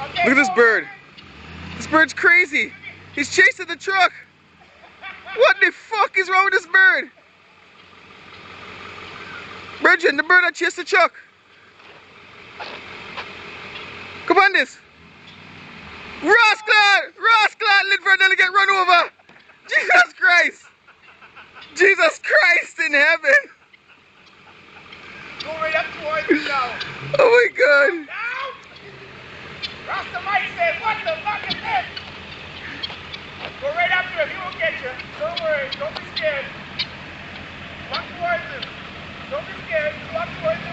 Look at this bird. This bird's crazy. He's chasing the truck. What the fuck is wrong with this bird? Virgin, the bird that chased the truck. Come on this. Rascal, Linford nearly get run over. Jesus Christ. Jesus Christ in heaven. Go right up towards him now. Oh my God. Now! Rasta Mike said, what the fuck is this? Go right up to him, he won't get you. Don't worry, don't be scared. Walk towards him. Don't be scared, just walk towards him.